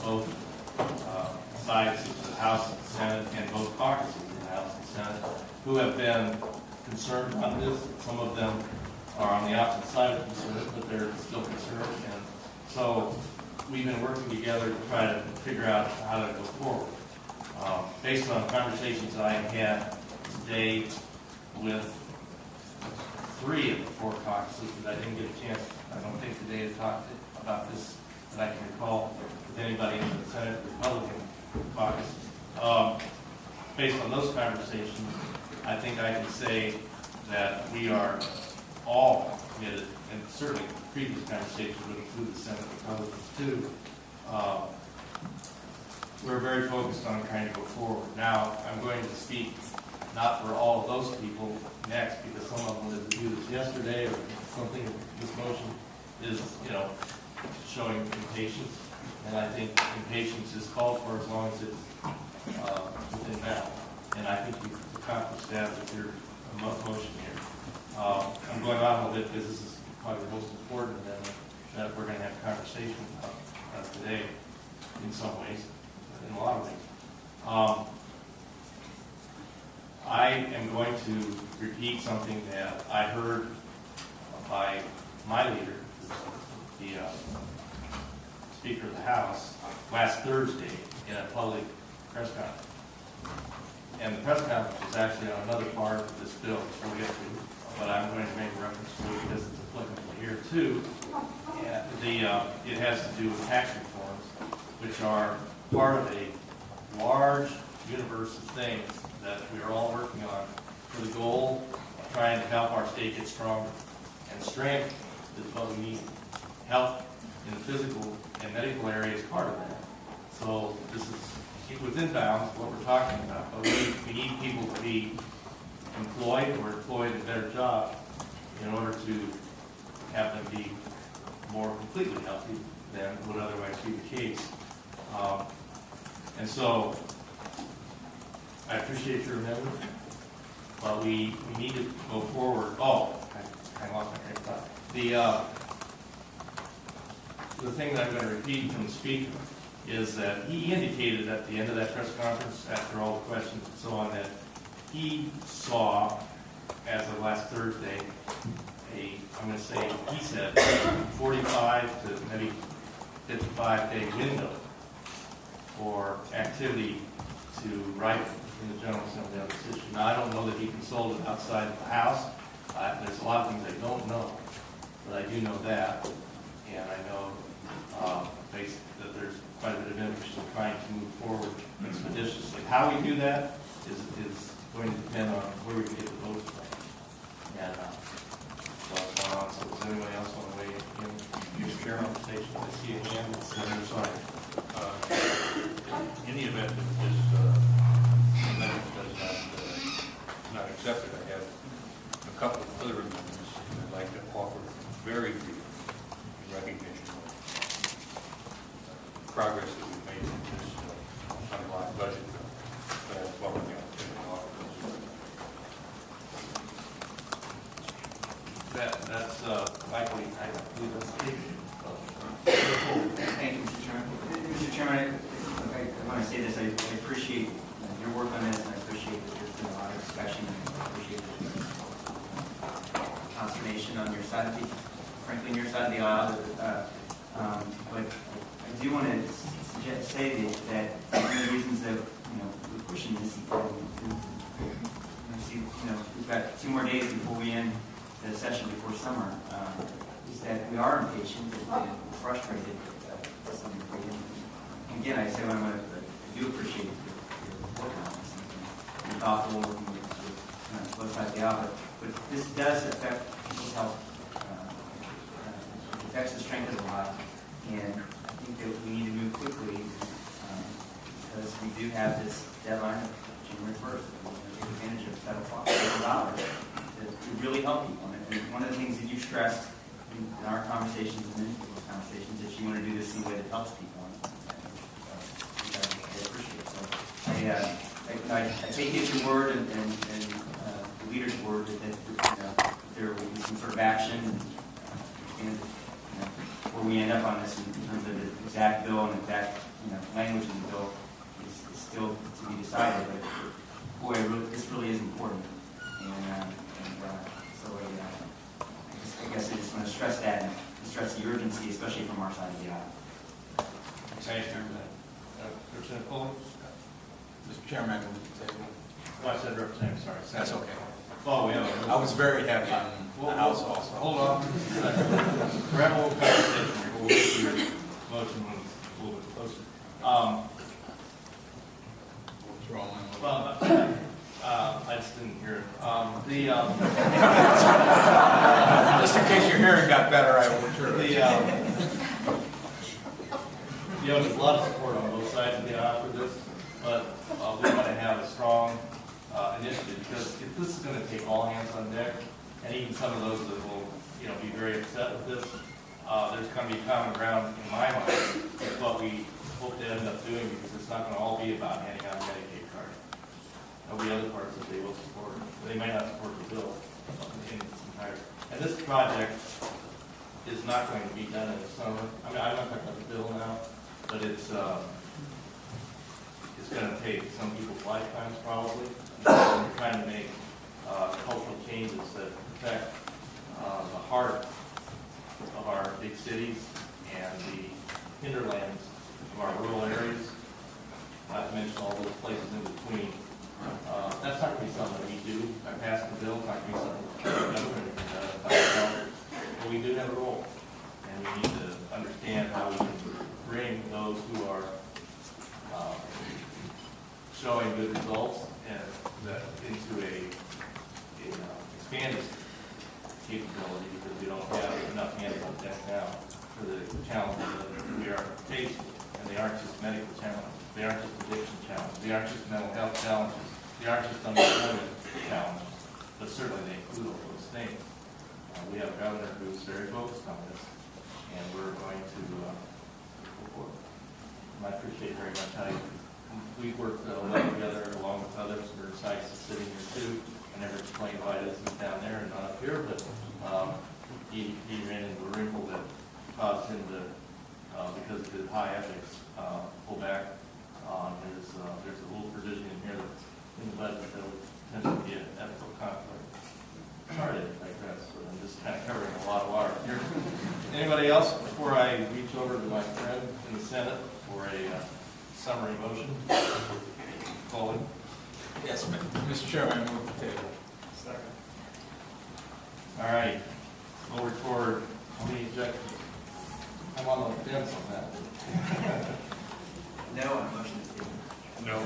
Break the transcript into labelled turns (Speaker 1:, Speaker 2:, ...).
Speaker 1: both sides of the House and the Senate, and both caucuses in the House and Senate, who have been concerned about this. Some of them are on the opposite side of concern, but they're still concerned. And so we've been working together to try to figure out how to go forward. Based on conversations that I had today with 3 of the 4 caucuses that I didn't get a chance, I don't think today, to talk about this that I can recall with anybody in the Senate Republican caucus. Based on those conversations, I think I can say that we are all committed, and certainly previous conversations would include the Senate Republicans too. We're very focused on trying to go forward. Now, I'm going to speak not for all of those people next, because some of them didn't do this yesterday or something. This motion is, showing impatience, and I think impatience is called for as long as it's within bounds. And I think you've accomplished that with your motion here. I'm going on a little bit because this is probably the most important amendment that we're going to have a conversation about today in some ways, in a lot of ways. I am going to repeat something that I heard by my leader, the Speaker of the House, last Thursday in a public press conference. And the press conference is actually on another part of this bill, which we'll get to, but I'm going to make reference to it because it's applicable here too. It has to do with tax reforms, which are part of a large universe of things that we are all working on for the goal of trying to help our state get stronger. And strength is what we need. Health in the physical and medical area is part of that. So this is within bounds what we're talking about. But we need people to be employed or employed in better jobs in order to have them be more completely healthy than would otherwise be the case. And so I appreciate your amendment, but we need to go forward. Oh, I lost my train of thought. The thing that I'm going to repeat from the speaker is that he indicated at the end of that press conference, after all the questions and so on, that he saw, as of last Thursday, I'm going to say, he said, 45 to maybe 55-day window for activity to write in the General Assembly on this issue. Now, I don't know that he consulted outside of the House. There's a lot of things I don't know, but I do know that. And I know that there's quite a bit of interest in trying to move forward expeditiously. How we do that is going to depend on where we can get the votes from. And what's going on. So does anybody else want to weigh in? Use chair conversation. I see a hand that's on the other side.
Speaker 2: In the event that this amendment does not accepted, I have a couple of other amendments I'd like to offer very briefly in recognition of progress that we've made in this underlying budget bill. But I welcome the opportunity to offer those.
Speaker 1: That's likely, I believe that's the case.
Speaker 3: Thank you, Mr. Chairman. Mr. Chairman, when I say this, I appreciate your work on this, and I appreciate that there's been a lot of discussion, and I appreciate that there's consternation on your side of the, frankly, on your side of the aisle. But I do want to say that one of the reasons that we're pushing this, we've got 2 more days before we end the session before summer, is that we are impatient and frustrated to some degree. And again, I say I do appreciate your work on this and thoughtful working with both sides of the aisle. But this does affect people's health. It affects the strength of the lot, and I think that we need to move quickly because we do have this deadline of January 1st. We're going to take advantage of federal dollars to really help people. And one of the things that you stressed in our conversations and many people's conversations is you want to do this in a way that helps people. I appreciate it. So I take it your word and the leader's word that there will be some sort of action. And where we end up on this in terms of the exact bill and exact, language in the bill is still to be decided. But boy, this really is important. I guess I just want to stress that and stress the urgency, especially from our side of the aisle.
Speaker 1: Thank you. Representative Fuller?
Speaker 4: Mr. Chairman, I move to table.
Speaker 1: Oh, I said representative, sorry.
Speaker 4: That's okay.
Speaker 1: Oh, yeah.
Speaker 4: I was very happy on the House also.
Speaker 1: Hold on. We're having a little conversation here. We'll get to your motion when it's a little bit closer.
Speaker 4: Withdraw my motion.
Speaker 1: Well, I just didn't hear it.
Speaker 4: Just in case your hearing got better, I will withdraw.
Speaker 1: There's a lot of support on both sides of the aisle for this, but we want to have a strong initiative, because if this is going to take all hands on deck, and even some of those that will, be very upset with this, there's going to be common ground in my mind with what we hope to end up doing, because it's not going to all be about handing out a Medicaid card. There'll be other parts that they will support. They may not support the bill in its entirety. And this project is not going to be done in the summer. I mean, I'm not talking about the bill now, but it's going to take some people's lifetimes probably. We're trying to make cultural changes that affect the heart of our big cities and the hinterlands of our rural areas, not to mention all those places in between. That's not going to be something that we do by passing the bill. It's not going to be something that the government does by itself. But we do have a role, and we need to understand how we can bring those who are showing good results and that into a expanded capability, because we don't have enough hands on deck now for the challenges that we are faced with. And they aren't just medical challenges. They aren't just addiction challenges. They aren't just mental health challenges. They aren't just unemployment challenges. But certainly they include all those things. We have a governor who's very focused on this, and we're going to support. I appreciate very much how we've worked well together along with others. We're excited to sitting here too. I never explained why this is down there and not up here, but he ran into a wrinkle that caused him to, because of his high ethics, pull back on his, there's a little provision in here that's in the budget that would tend to be an ethical conflict. Sorry to digress, but I'm just kind of covering a lot of water here. Anybody else before I reach over to my friend in the Senate for a summary motion? Foley?
Speaker 4: Yes, Mr. Chairman, I move to table.
Speaker 1: Second. All right. We'll record how many objections. I'm on the fence on that.
Speaker 3: No, on motion to table.
Speaker 2: No.